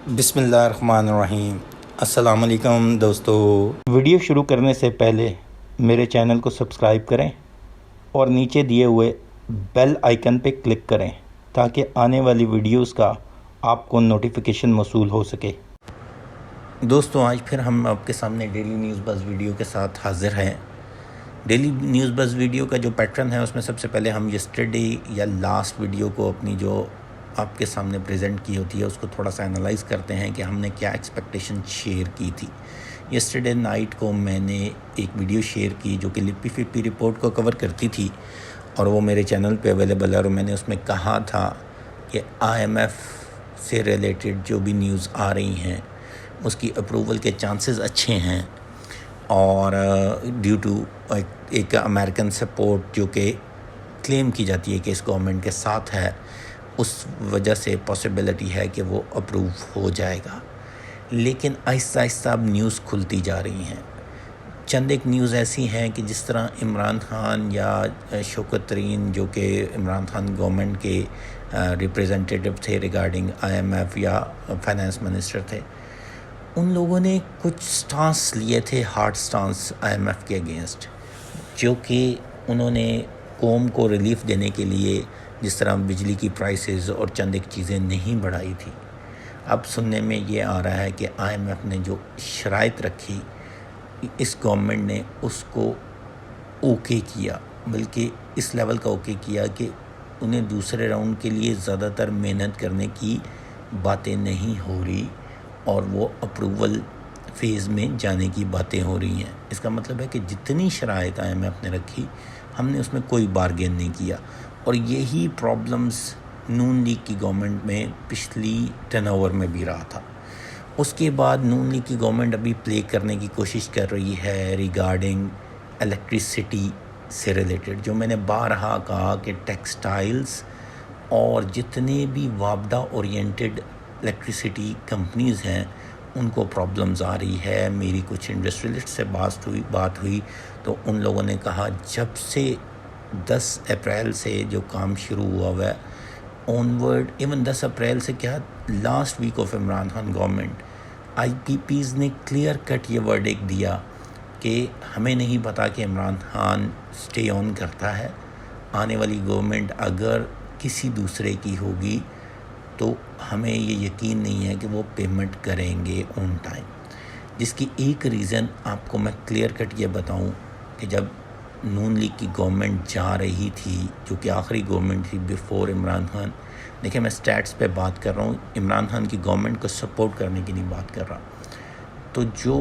بسم اللہ الرحمن الرحیم۔ السلام علیکم دوستو۔ ویڈیو شروع کرنے سے پہلے میرے چینل کو سبسکرائب کریں اور نیچے دیے ہوئے بیل آئیکن پہ کلک کریں تاکہ آنے والی ویڈیوز کا آپ کو نوٹیفیکیشن موصول ہو سکے۔ دوستو، آج پھر ہم آپ کے سامنے ڈیلی نیوز بز ویڈیو کے ساتھ حاضر ہیں۔ ڈیلی نیوز بز ویڈیو کا جو پیٹرن ہے اس میں سب سے پہلے ہم یسٹرڈے یا لاسٹ ویڈیو کو اپنی جو آپ کے سامنے پریزنٹ کی ہوتی ہے اس کو تھوڑا سا انالائز کرتے ہیں کہ ہم نے کیا ایکسپیکٹیشن شیئر کی تھی۔ یسٹرڈے نائٹ کو میں نے ایک ویڈیو شیئر کی جو کہ لپی فپی رپورٹ کو کور کرتی تھی اور وہ میرے چینل پہ اویلیبل ہے، اور میں نے اس میں کہا تھا کہ آئی ایم ایف سے ریلیٹڈ جو بھی نیوز آ رہی ہیں اس کی اپروول کے چانسز اچھے ہیں، اور ڈیو ٹو ایک امریکن سپورٹ جو کہ کلیم کی جاتی ہے کہ اس گورنمنٹ کے ساتھ ہے، اس وجہ سے پاسبلٹی ہے کہ وہ اپروو ہو جائے گا۔ لیکن آہستہ آہستہ اب نیوز کھلتی جا رہی ہیں۔ چند ایک نیوز ایسی ہیں کہ جس طرح عمران خان یا شوکت ترین جو کہ عمران خان گورنمنٹ کے ریپریزنٹیٹیو تھے ریگارڈنگ آئی ایم ایف یا فائنانس منسٹر تھے، ان لوگوں نے کچھ سٹانس لیے تھے، hard stance I M F کے اگینسٹ، جو کہ انہوں نے قوم کو ریلیف دینے کے لیے جس طرح بجلی کی پرائسز اور چند ایک چیزیں نہیں بڑھائی تھی۔ اب سننے میں یہ آ رہا ہے کہ آئی ایم ایف نے جو شرائط رکھی اس گورنمنٹ نے اس کو اوکے کیا، بلکہ اس لیول کا اوکے کیا کہ انہیں دوسرے راؤنڈ کے لیے زیادہ تر محنت کرنے کی باتیں نہیں ہو رہی اور وہ اپروول فیز میں جانے کی باتیں ہو رہی ہیں۔ اس کا مطلب ہے کہ جتنی شرائط آئی ایم ایف نے رکھی ہم نے اس میں کوئی بارگین نہیں کیا، اور یہی پرابلمز نون لیگ کی گورنمنٹ میں پچھلی ٹرن اوور میں بھی رہا تھا۔ اس کے بعد نون لیگ کی گورنمنٹ ابھی پلے کرنے کی کوشش کر رہی ہے ریگارڈنگ الیکٹریسٹی سے ریلیٹڈ، جو میں نے بارہا کہا کہ ٹیکسٹائلز اور جتنے بھی وابڈہ اورینٹڈ الیکٹریسٹی کمپنیز ہیں ان کو پرابلمز آ رہی ہے۔ میری کچھ انڈسٹریلسٹ سے بات ہوئی تو ان لوگوں نے کہا جب سے 10 اپریل سے جو کام شروع ہوا ہے آنورڈ، ایون 10 اپریل سے کیا last week of Imran Khan government, I P Ps نے کلیئر کٹ یہ ورڈک دیا کہ ہمیں نہیں پتا کہ عمران خان سٹے آن کرتا ہے، آنے والی گورنمنٹ اگر کسی دوسرے کی ہوگی تو ہمیں یہ یقین نہیں ہے کہ وہ پیمنٹ کریں گے آن ٹائم۔ جس کی ایک ریزن آپ کو میں کلیئر کٹ یہ بتاؤں کہ جب نون لیگ کی گورنمنٹ جا رہی تھی، جو کہ آخری گورنمنٹ تھی بیفور عمران خان، دیکھیں میں سٹیٹس پہ بات کر رہا ہوں، عمران خان کی گورنمنٹ کو سپورٹ کرنے کی نہیں بات کر رہا، تو جو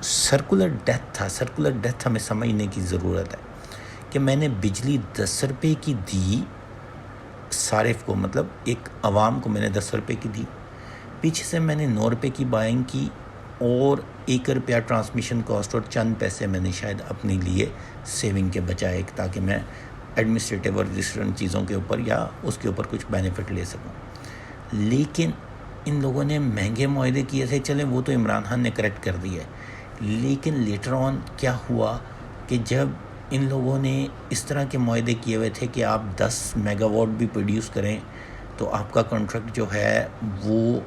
سرکولر ڈیتھ تھا، سرکولر ڈیتھ ہمیں سمجھنے کی ضرورت ہے کہ میں نے بجلی 10 روپے کی دی صارف کو، مطلب ایک عوام کو میں نے 10 روپے کی دی، پیچھے سے میں نے 9 روپے کی بائنگ کی اور 1 روپیہ ٹرانسمیشن کاسٹ اور چند پیسے میں نے شاید اپنے لیے سیونگ کے بچائے تاکہ میں ایڈمنسٹریٹو اور ڈفرینٹ چیزوں کے اوپر یا اس کے اوپر کچھ بینیفٹ لے سکوں۔ لیکن ان لوگوں نے مہنگے معاہدے کیے تھے، چلیں وہ تو عمران خان نے کریکٹ کر دیا ہے، لیکن لیٹر آن کیا ہوا کہ جب ان لوگوں نے اس طرح کے معاہدے کیے ہوئے تھے کہ آپ 10 میگا واٹ بھی پروڈیوس کریں تو آپ کا کانٹریکٹ جو ہے وہ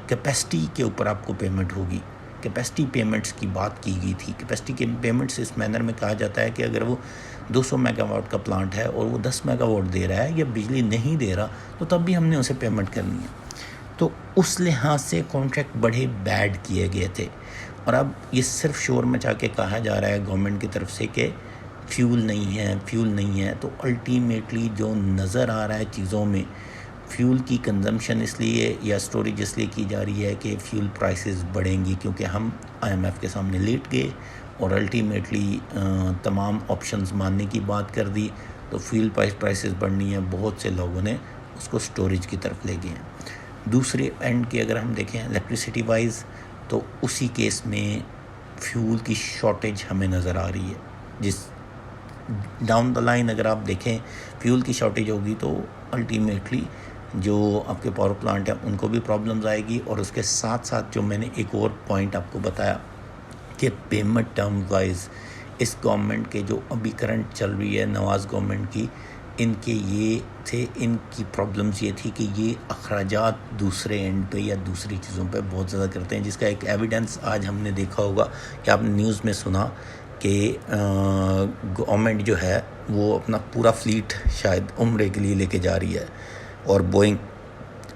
کیپیسٹی کے اوپر آپ کو پیمنٹ ہوگی۔ کیپیسٹی پیمنٹس کی بات کی گئی تھی۔ کیپیسٹی کے پیمنٹس اس مینر میں کہا جاتا ہے کہ اگر وہ 200 میگا واٹ کا پلانٹ ہے اور وہ 10 میگا واٹ دے رہا ہے یا بجلی نہیں دے رہا تو تب بھی ہم نے اسے پیمنٹ کرنی ہے۔ تو اس لحاظ سے کانٹریکٹ بڑے بیڈ کیے گئے تھے، اور اب یہ صرف شور مچا کے کہا جا رہا ہے گورنمنٹ کی طرف سے کہ فیول نہیں ہے، تو الٹیمیٹلی جو نظر آ رہا ہے چیزوں میں، فیول کی کنزمپشن اس لیے یا سٹوریج اس لیے کی جا رہی ہے کہ فیول پرائسز بڑھیں گی، کیونکہ ہم آئی ایم ایف کے سامنے لیٹ گئے اور الٹیمیٹلی تمام آپشنز ماننے کی بات کر دی تو فیول پرائسز بڑھنی ہے، بہت سے لوگوں نے اس کو سٹوریج کی طرف لے گئے ہیں۔ دوسرے اینڈ کی اگر ہم دیکھیں الیکٹریسٹی وائز تو اسی کیس میں فیول کی شارٹیج ہمیں نظر آ رہی ہے، جس ڈاؤن دا لائن اگر آپ دیکھیں فیول کی شارٹیج ہوگی تو الٹیمیٹلی جو آپ کے پاور پلانٹ ہیں ان کو بھی پرابلمز آئے گی، اور اس کے ساتھ ساتھ جو میں نے ایک اور پوائنٹ آپ کو بتایا کہ پیمنٹ ٹرم وائز اس گورنمنٹ کے جو ابھی کرنٹ چل رہی ہے نواز گورنمنٹ کی، ان کے یہ تھے، ان کی پرابلمز یہ تھی کہ یہ اخراجات دوسرے اینڈ پہ یا دوسری چیزوں پہ بہت زیادہ کرتے ہیں، جس کا ایک ایویڈنس آج ہم نے دیکھا ہوگا کہ آپ نے نیوز میں سنا کہ گورنمنٹ جو ہے وہ اپنا پورا فلیٹ شاید عمرے کے لیے لے کے جا رہی ہے اور بوئنگ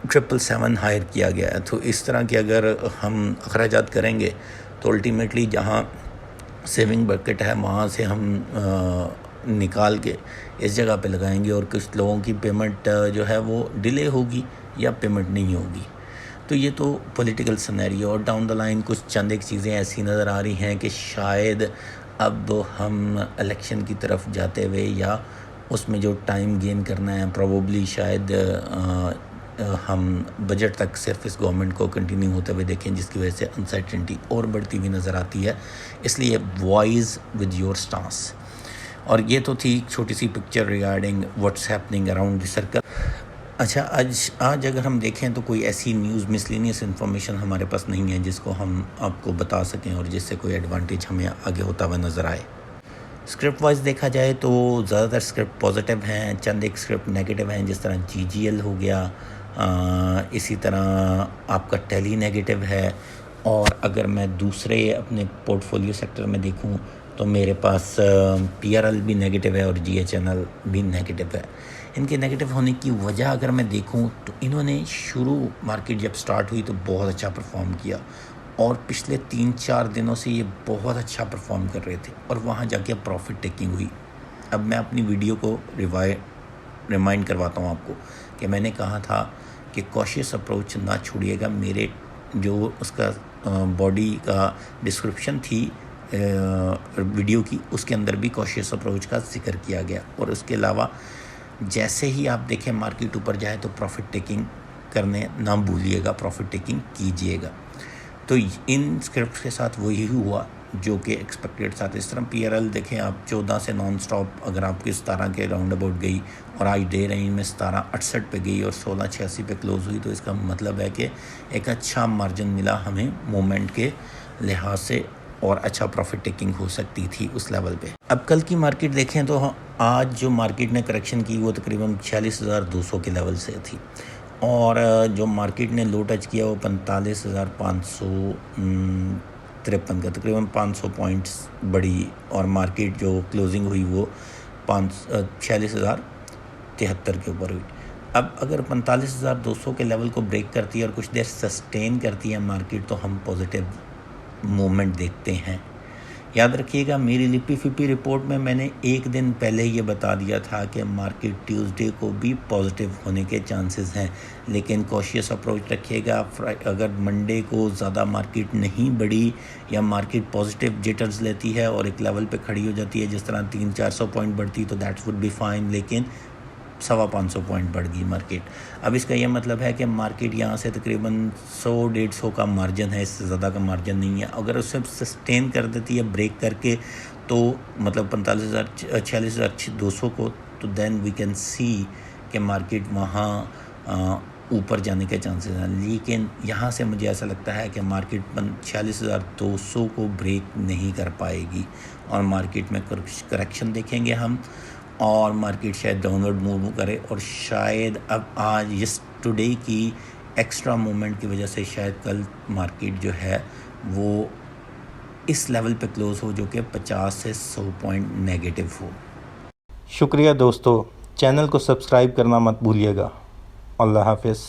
777 ہائر کیا گیا ہے۔ تو اس طرح کے اگر ہم اخراجات کریں گے تو الٹیمیٹلی جہاں سیونگ بکٹ ہے وہاں سے ہم نکال کے اس جگہ پہ لگائیں گے، اور کچھ لوگوں کی پیمنٹ جو ہے وہ ڈیلے ہوگی یا پیمنٹ نہیں ہوگی۔ تو یہ تو پولیٹیکل سینیریو، اور ڈاؤن دا لائن کچھ چند ایک چیزیں ایسی نظر آ رہی ہیں کہ شاید اب ہم الیکشن کی طرف جاتے ہوئے یا اس میں جو ٹائم گین کرنا ہے پروبیبلی شاید ہم بجٹ تک صرف اس گورنمنٹ کو کنٹینیو ہوتے ہوئے دیکھیں، جس کی وجہ سے انسرٹنٹی اور بڑھتی ہوئی نظر آتی ہے۔ اس لیے وائز ود یور سٹانس۔ اور یہ تو تھی چھوٹی سی picture regarding what's happening around the circle. اچھا، آج اگر ہم دیکھیں تو کوئی ایسی نیوز مسلینیس انفارمیشن ہمارے پاس نہیں ہے جس کو ہم آپ کو بتا سکیں اور جس سے کوئی ایڈوانٹیج ہمیں آگے ہوتا ہوا نظر آئے۔ اسکرپٹ وائز دیکھا جائے تو زیادہ تر اسکرپٹ پازیٹیو ہیں، چند ایک اسکرپٹ نیگیٹو ہیں، جس طرح GGL ہو گیا، اسی طرح آپ کا ٹیلی نیگیٹو ہے، اور اگر میں دوسرے اپنے پورٹ فولیو سیکٹر میں دیکھوں تو میرے پاس PRL بھی نیگیٹو ہے اور GHNL بھی نیگیٹو ہے۔ ان کے نیگیٹو ہونے کی وجہ اگر میں دیکھوں تو انہوں نے شروع مارکیٹ جب سٹارٹ ہوئی تو بہت اچھا پرفارم کیا، اور پچھلے 3-4 دنوں سے یہ بہت اچھا پرفارم کر رہے تھے، اور وہاں جا کے پروفٹ ٹیکنگ ہوئی۔ اب میں اپنی ویڈیو کو ریمائنڈ کرواتا ہوں آپ کو کہ میں نے کہا تھا کہ کوشیس اپروچ نہ چھوڑیے گا۔ میرے جو اس کا باڈی کا ڈسکرپشن تھی ویڈیو کی، اس کے اندر بھی کوشیس اپروچ کا ذکر کیا گیا، اور اس کے علاوہ جیسے ہی آپ دیکھیں مارکیٹ اوپر جائے تو پروفٹ ٹیکنگ کرنے نہ بھولیے گا، پروفٹ ٹیکنگ کیجیے گا۔ تو ان اسکرپٹس کے ساتھ وہی ہوا جو کہ ایکسپیکٹڈ تھا۔ اس طرح PRL دیکھیں آپ 14 سے نان سٹاپ اگر آپ کی 17 کے راؤنڈ اباؤٹ گئی، اور آج ڈے رینج میں 17.68 پہ گئی اور 16.86 پہ کلوز ہوئی، تو اس کا مطلب ہے کہ ایک اچھا مارجن ملا ہمیں مومنٹ کے لحاظ سے، اور اچھا پروفٹ ٹیکنگ ہو سکتی تھی اس لیول پہ۔ اب کل کی مارکیٹ دیکھیں تو آج جو مارکیٹ نے کریکشن کی وہ تقریباً 46,200 کے لیول سے تھی، اور جو مارکیٹ نے لو ٹچ کیا وہ 45,553 کا، تقریباً 500 پوائنٹس بڑی، اور مارکیٹ جو کلوزنگ ہوئی وہ 46,073 کے اوپر ہوئی۔ اب اگر 45,200 کے لیول کو بریک کرتی ہے اور کچھ دیر سسٹین کرتی ہے مارکیٹ تو ہم پازیٹیو مومنٹ دیکھتے ہیں۔ یاد رکھیے گا میری لپی فپی رپورٹ میں نے ایک دن پہلے یہ بتا دیا تھا کہ مارکیٹ ٹیوزڈے کو بھی پازیٹیو ہونے کے چانسز ہیں، لیکن کوشیس اپروچ رکھیے گا۔ اگر منڈے کو زیادہ مارکیٹ نہیں بڑھی یا مارکیٹ پازیٹیو جیٹرز لیتی ہے اور ایک لیول پہ کھڑی ہو جاتی ہے، جس طرح 300-400 پوائنٹ بڑھتی تو دیٹ وڈ بی فائن، لیکن 550 پوائنٹ بڑھ گئی مارکیٹ۔ اب اس کا یہ مطلب ہے کہ مارکیٹ یہاں سے تقریباً 100-150 کا مارجن ہے، اس سے زیادہ کا مارجن نہیں ہے۔ اگر اسے سسٹین کر دیتی ہے بریک کر کے تو مطلب 46,200 کو، تو دین وی کین سی کہ مارکیٹ وہاں اوپر جانے کے چانسز ہیں، لیکن یہاں سے مجھے ایسا لگتا ہے کہ مارکیٹ 46,200 کو بریک نہیں کر پائے گی، اور مارکیٹ میں کریکشن دیکھیں گے ہم، اور مارکیٹ شاید ڈاؤن ورڈ موو کرے، اور شاید اب آج ٹوڈے کی ایکسٹرا موومنٹ کی وجہ سے شاید کل مارکیٹ جو ہے وہ اس لیول پہ کلوز ہو جو کہ 50 سے 100 پوائنٹ نیگیٹو ہو۔ شکریہ دوستو، چینل کو سبسکرائب کرنا مت بھولیے گا۔ اللہ حافظ۔